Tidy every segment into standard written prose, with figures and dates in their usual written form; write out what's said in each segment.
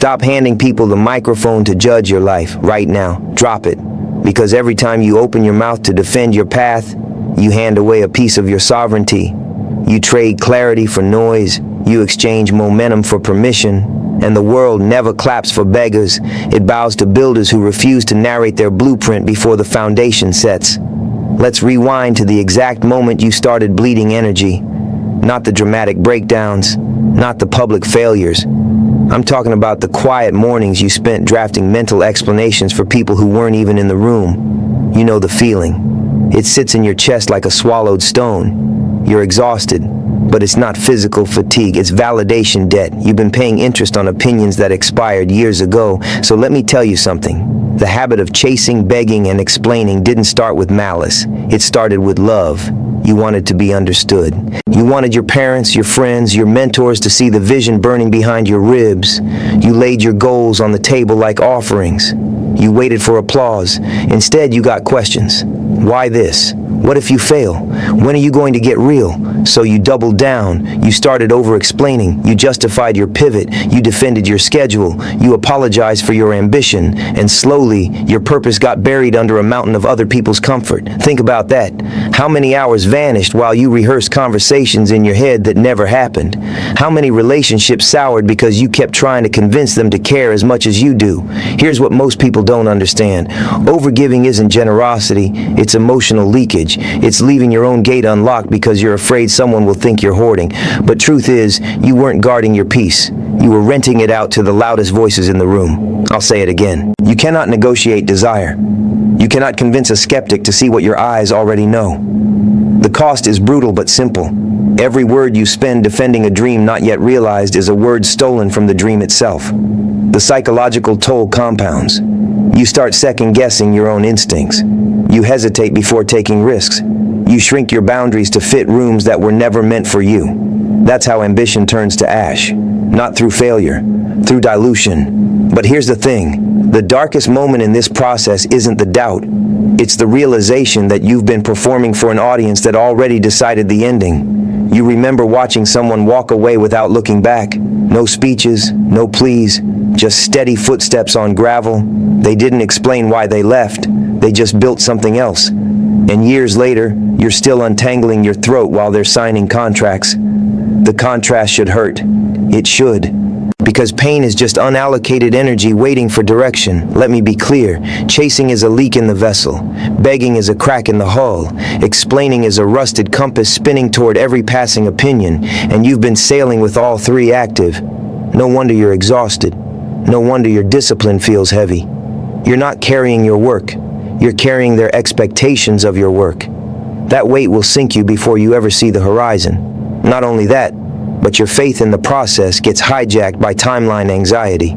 Stop handing people the microphone to judge your life right now. Drop it. Because every time you open your mouth to defend your path, you hand away a piece of your sovereignty. You trade clarity for noise. You exchange momentum for permission. And the world never claps for beggars. It bows to builders who refuse to narrate their blueprint before the foundation sets. Let's rewind to the exact moment you started bleeding energy. Not the dramatic breakdowns, not the public failures. I'm talking about the quiet mornings you spent drafting mental explanations for people who weren't even in the room. You know the feeling. It sits in your chest like a swallowed stone. You're exhausted, but it's not physical fatigue, it's validation debt. You've been paying interest on opinions that expired years ago. So let me tell you something. The habit of chasing, begging, and explaining didn't start with malice. It started with love. You wanted to be understood. You wanted your parents, your friends, your mentors to see the vision burning behind your ribs. You laid your goals on the table like offerings. You waited for applause. Instead, you got questions. Why this? What if you fail? When are you going to get real? So you doubled down. You started over-explaining. You justified your pivot. You defended your schedule. You apologized for your ambition. And slowly, your purpose got buried under a mountain of other people's comfort. Think about that. How many hours vanished while you rehearsed conversations in your head that never happened? How many relationships soured because you kept trying to convince them to care as much as you do? Here's what most people don't understand. Overgiving isn't generosity, it's emotional leakage. It's leaving your own gate unlocked because you're afraid someone will think you're hoarding. But truth is, you weren't guarding your peace. You were renting it out to the loudest voices in the room. I'll say it again. You cannot negotiate desire. You cannot convince a skeptic to see what your eyes already know. The cost is brutal but simple. Every word you spend defending a dream not yet realized is a word stolen from the dream itself. The psychological toll compounds. You start second-guessing your own instincts. You hesitate before taking risks. You shrink your boundaries to fit rooms that were never meant for you. That's how ambition turns to ash. Not through failure, through dilution. But here's the thing. The darkest moment in this process isn't the doubt. It's the realization that you've been performing for an audience that already decided the ending. You remember watching someone walk away without looking back. No speeches, no pleas, just steady footsteps on gravel. They didn't explain why they left. They just built something else. And years later, you're still untangling your throat while they're signing contracts. The contrast should hurt. It should. Because pain is just unallocated energy waiting for direction. Let me be clear. Chasing is a leak in the vessel. Begging is a crack in the hull. Explaining is a rusted compass spinning toward every passing opinion. And you've been sailing with all three active. No wonder you're exhausted. No wonder your discipline feels heavy. You're not carrying your work. You're carrying their expectations of your work. That weight will sink you before you ever see the horizon. Not only that, but your faith in the process gets hijacked by timeline anxiety.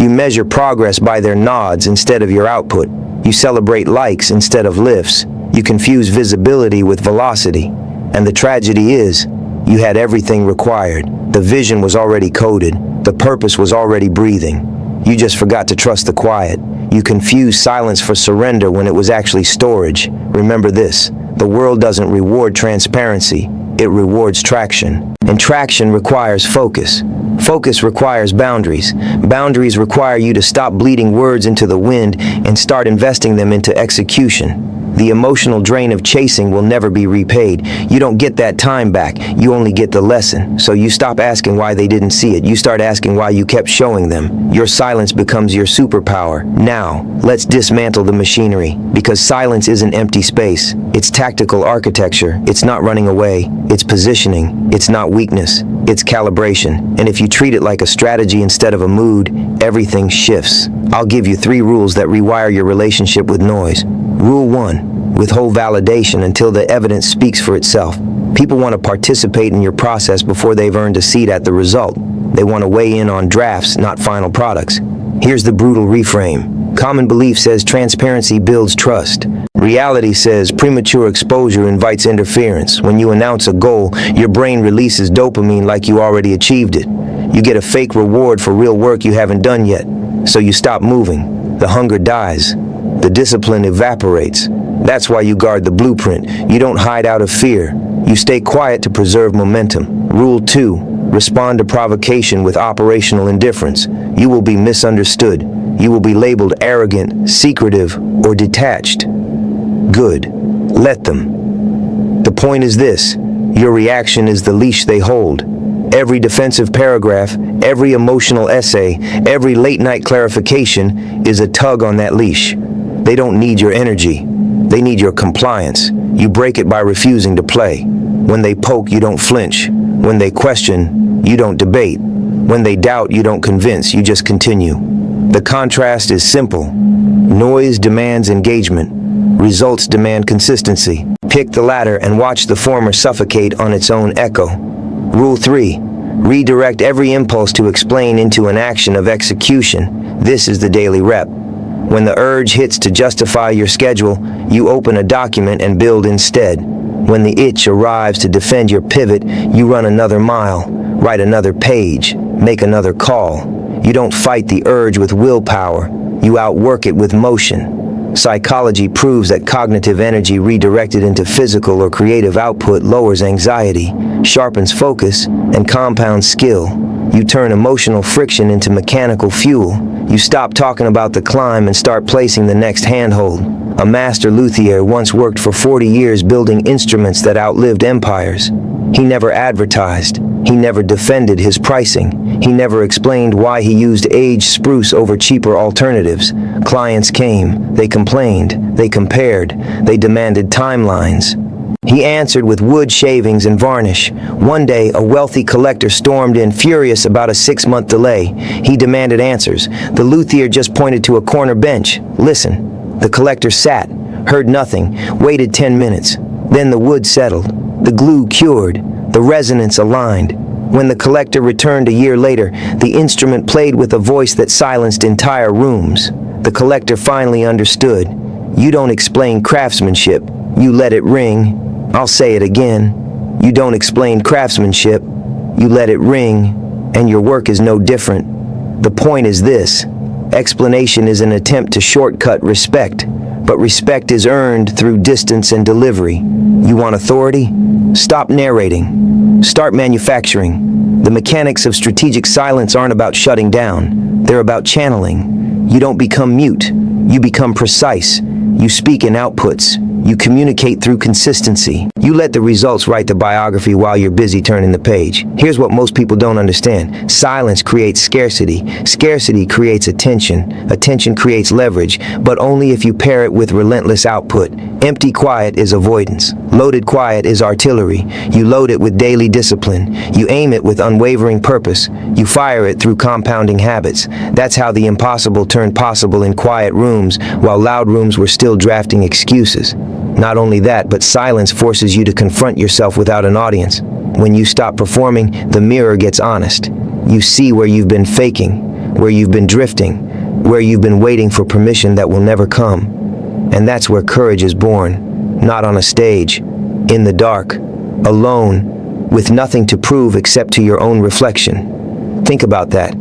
You measure progress by their nods instead of your output. You celebrate likes instead of lifts. You confuse visibility with velocity. And the tragedy is, you had everything required. The vision was already coded. The purpose was already breathing. You just forgot to trust the quiet. You confused silence for surrender when it was actually storage. Remember this, the world doesn't reward transparency, it rewards traction. And traction requires focus. Focus requires boundaries. Boundaries require you to stop bleeding words into the wind and start investing them into execution. The emotional drain of chasing will never be repaid. You don't get that time back. You only get the lesson. So you stop asking why they didn't see it. You start asking why you kept showing them. Your silence becomes your superpower. Now, let's dismantle the machinery. Because silence isn't empty space. It's tactical architecture. It's not running away. It's positioning. It's not weakness. It's calibration. And if you treat it like a strategy instead of a mood, everything shifts. I'll give you 3 rules that rewire your relationship with noise. Rule 1. Withhold validation until the evidence speaks for itself. People want to participate in your process before they've earned a seat at the result. They want to weigh in on drafts, not final products. Here's the brutal reframe. Common belief says transparency builds trust. Reality says premature exposure invites interference. When you announce a goal, your brain releases dopamine like you already achieved it. You get a fake reward for real work you haven't done yet. So you stop moving. The hunger dies. The discipline evaporates. That's why you guard the blueprint. You don't hide out of fear. You stay quiet to preserve momentum. Rule 2. Respond to provocation with operational indifference. You will be misunderstood. You will be labeled arrogant, secretive, or detached. Good. Let them. The point is this: your reaction is the leash they hold. Every defensive paragraph, every emotional essay, every late-night clarification is a tug on that leash. They don't need your energy. They need your compliance. You break it by refusing to play. When they poke, you don't flinch. When they question, you don't debate. When they doubt, you don't convince. You just continue. The contrast is simple. Noise demands engagement. Results demand consistency. Pick the latter and watch the former suffocate on its own echo. Rule 3. Redirect every impulse to explain into an action of execution. This is the daily rep. When the urge hits to justify your schedule, you open a document and build instead. When the itch arrives to defend your pivot, you run another mile, write another page, make another call. You don't fight the urge with willpower. You outwork it with motion. Psychology proves that cognitive energy redirected into physical or creative output lowers anxiety, sharpens focus, and compounds skill. You turn emotional friction into mechanical fuel. You stop talking about the climb and start placing the next handhold. A master luthier once worked for 40 years building instruments that outlived empires. He never advertised. He never defended his pricing. He never explained why he used aged spruce over cheaper alternatives. Clients came, they complained, they compared, they demanded timelines. He answered with wood shavings and varnish. One day, a wealthy collector stormed in, furious about a 6-month delay. He demanded answers. The luthier just pointed to a corner bench. Listen. The collector sat, heard nothing, waited 10 minutes. Then the wood settled. The glue cured. The resonance aligned. When the collector returned a year later, the instrument played with a voice that silenced entire rooms. The collector finally understood. You don't explain craftsmanship. You let it ring. I'll say it again. You don't explain craftsmanship. You let it ring, and your work is no different. The point is this: explanation is an attempt to shortcut respect, but respect is earned through distance and delivery. You want authority? Stop narrating. Start manufacturing. The mechanics of strategic silence aren't about shutting down. They're about channeling. You don't become mute. You become precise. You speak in outputs. You communicate through consistency. You let the results write the biography while you're busy turning the page. Here's what most people don't understand. Silence creates scarcity. Scarcity creates attention. Attention creates leverage, but only if you pair it with relentless output. Empty quiet is avoidance. Loaded quiet is artillery. You load it with daily discipline. You aim it with unwavering purpose. You fire it through compounding habits. That's how the impossible turned possible in quiet rooms, while loud rooms were still drafting excuses. Not only that, but silence forces you to confront yourself without an audience. When you stop performing, the mirror gets honest. You see where you've been faking, where you've been drifting, where you've been waiting for permission that will never come. And that's where courage is born. Not on a stage, in the dark, alone, with nothing to prove except to your own reflection. Think about that.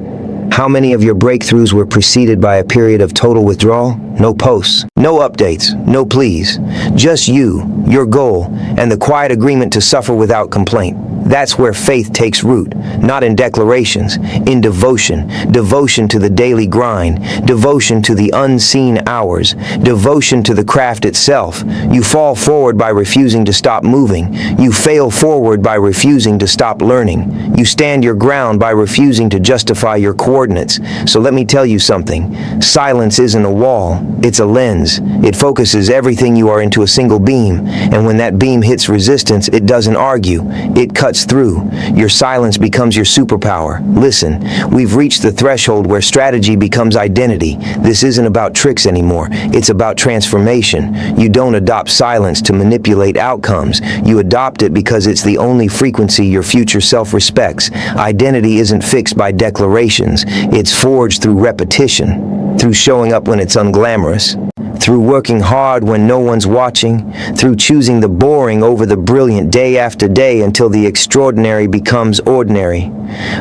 How many of your breakthroughs were preceded by a period of total withdrawal? No posts, no updates, no pleas. Just you, your goal, and the quiet agreement to suffer without complaint. That's where faith takes root, not in declarations, in devotion. Devotion to the daily grind, devotion to the unseen hours, devotion to the craft itself. You fall forward by refusing to stop moving. You fail forward by refusing to stop learning. You stand your ground by refusing to justify your coordinates. So let me tell you something. Silence isn't a wall, it's a lens. It focuses everything you are into a single beam, and when that beam hits resistance, it doesn't argue. It cuts through. Your silence becomes your superpower. Listen, we've reached the threshold where strategy becomes identity. This isn't about tricks anymore. It's about transformation. You don't adopt silence to manipulate outcomes. You adopt it because it's the only frequency your future self respects. Identity isn't fixed by declarations. It's forged through repetition, through showing up when it's unglamorous, through working hard when no one's watching, through choosing the boring over the brilliant day after day until the extraordinary becomes ordinary.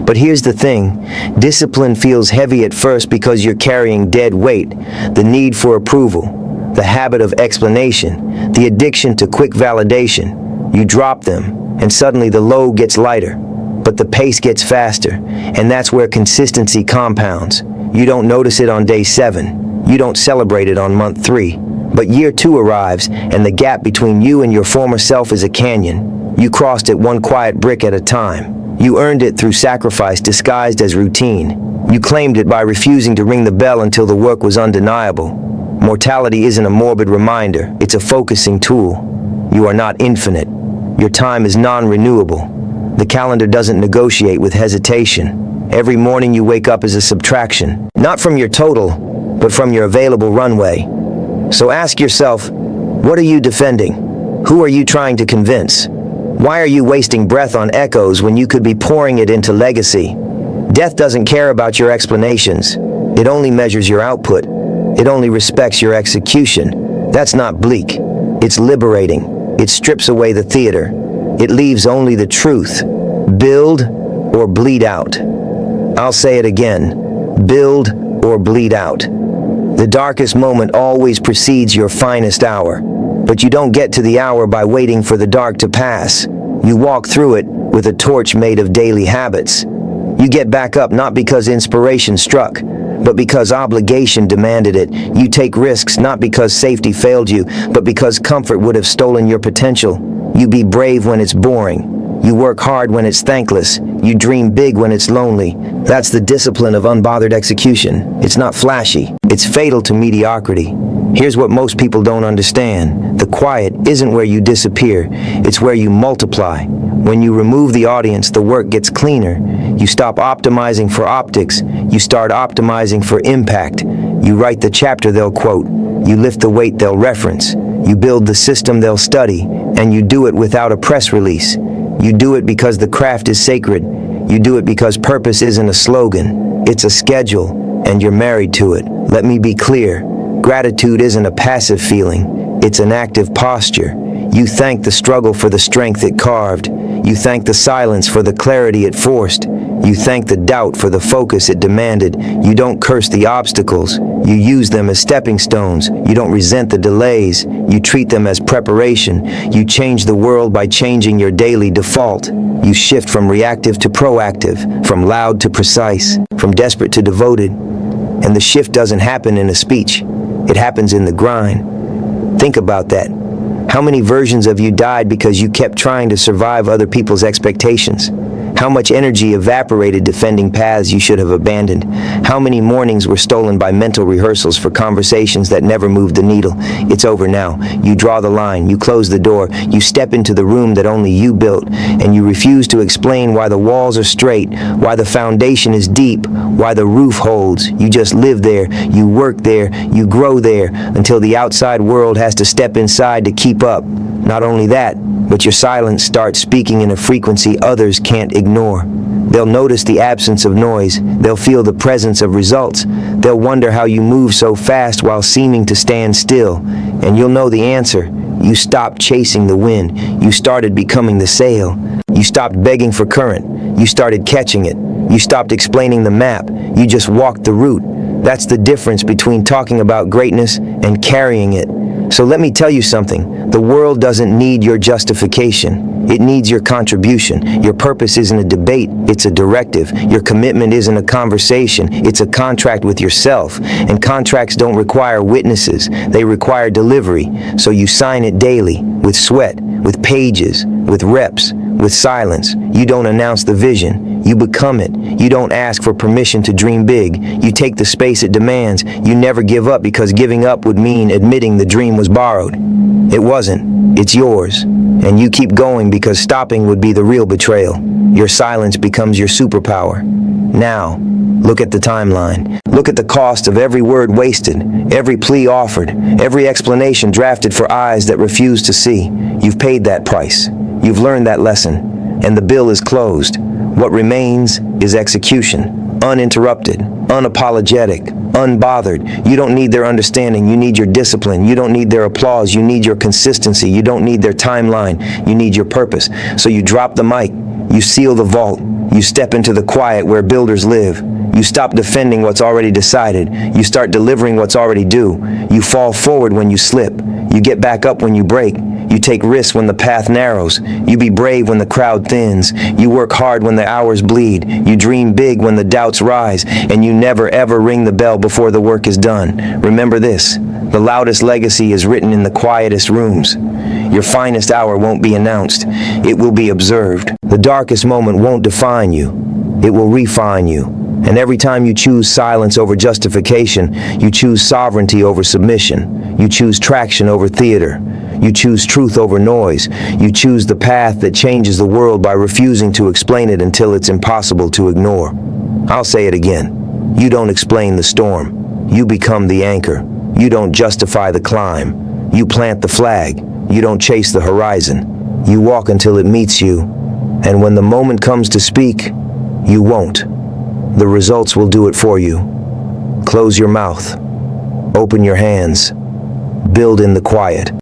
But here's the thing. Discipline feels heavy at first because you're carrying dead weight, the need for approval, the habit of explanation, the addiction to quick validation. You drop them, and suddenly the load gets lighter. but the pace gets faster, and that's where consistency compounds. You don't notice it on day 7. You don't celebrate it on month 3. But year 2 arrives, and the gap between you and your former self is a canyon. You crossed it one quiet brick at a time. You earned it through sacrifice disguised as routine. You claimed it by refusing to ring the bell until the work was undeniable. Mortality isn't a morbid reminder, it's a focusing tool. You are not infinite. Your time is non-renewable. The calendar doesn't negotiate with hesitation. Every morning you wake up is a subtraction, not from your total, but from your available runway. So ask yourself, what are you defending? Who are you trying to convince? Why are you wasting breath on echoes when you could be pouring it into legacy? Death doesn't care about your explanations. It only measures your output. It only respects your execution. That's not bleak. It's liberating. It strips away the theater. It leaves only the truth. Build or bleed out. I'll say it again. Build or bleed out. The darkest moment always precedes your finest hour. But you don't get to the hour by waiting for the dark to pass. You walk through it with a torch made of daily habits. You get back up not because inspiration struck, but because obligation demanded it. You take risks not because safety failed you, but because comfort would have stolen your potential. You be brave when it's boring. You work hard when it's thankless. You dream big when it's lonely. That's the discipline of unbothered execution. It's not flashy. It's fatal to mediocrity. Here's what most people don't understand. The quiet isn't where you disappear. It's where you multiply. When you remove the audience, the work gets cleaner. You stop optimizing for optics. You start optimizing for impact. You write the chapter they'll quote. You lift the weight they'll reference. You build the system they'll study. And you do it without a press release. You do it because the craft is sacred. You do it because purpose isn't a slogan. It's a schedule, and you're married to it. Let me be clear. Gratitude isn't a passive feeling. It's an active posture. You thank the struggle for the strength it carved. You thank the silence for the clarity it forced. You thank the doubt for the focus it demanded. You don't curse the obstacles. You use them as stepping stones. You don't resent the delays. You treat them as preparation. You change the world by changing your daily default. You shift from reactive to proactive, from loud to precise, from desperate to devoted. And the shift doesn't happen in a speech. It happens in the grind. Think about that. How many versions of you died because you kept trying to survive other people's expectations? How much energy evaporated defending paths you should have abandoned? How many mornings were stolen by mental rehearsals for conversations that never moved the needle? It's over now. You draw the line. You close the door. You step into the room that only you built, and you refuse to explain why the walls are straight, why the foundation is deep, why the roof holds. You just live there. You work there. You grow there until the outside world has to step inside to keep up. Not only that, but your silence starts speaking in a frequency others can't ignore. They'll notice the absence of noise. They'll feel the presence of results. They'll wonder how you move so fast while seeming to stand still. And you'll know the answer. You stopped chasing the wind. You started becoming the sail. You stopped begging for current. You started catching it. You stopped explaining the map. You just walked the route. That's the difference between talking about greatness and carrying it. So let me tell you something. The world doesn't need your justification. It needs your contribution. Your purpose isn't a debate, it's a directive. Your commitment isn't a conversation, it's a contract with yourself. And contracts don't require witnesses, they require delivery. So you sign it daily, with sweat, with pages, with reps, with silence. You don't announce the vision, you become it. You don't ask for permission to dream big. You take the space it demands. You never give up because giving up would mean admitting the dream was borrowed. It wasn't. It's yours. And you keep going because stopping would be the real betrayal. Your silence becomes your superpower. Now, look at the timeline. Look at the cost of every word wasted, every plea offered, every explanation drafted for eyes that refuse to see. You've paid that price. You've learned that lesson. And the bill is closed. What remains is execution, uninterrupted, unapologetic, unbothered. You don't need their understanding, you need your discipline. You don't need their applause, you need your consistency. You don't need their timeline, you need your purpose. So you drop the mic, you seal the vault, you step into the quiet where builders live. You stop defending what's already decided. You start delivering what's already due. You fall forward when you slip. You get back up when you break. You You take risks when the path narrows. You be brave when the crowd thins. You work hard when the hours bleed. You dream big when the doubts rise. And you never ever ring the bell before the work is done. Remember this, the loudest legacy is written in the quietest rooms. Your finest hour won't be announced. It will be observed. The darkest moment won't define you. It will refine you. And every time you choose silence over justification, you choose sovereignty over submission. You choose traction over theater. You choose truth over noise. You choose the path that changes the world by refusing to explain it until it's impossible to ignore. I'll say it again. You don't explain the storm. You become the anchor. You don't justify the climb. You plant the flag. You don't chase the horizon. You walk until it meets you. And when the moment comes to speak, you won't. The results will do it for you. Close your mouth. Open your hands. Build in the quiet.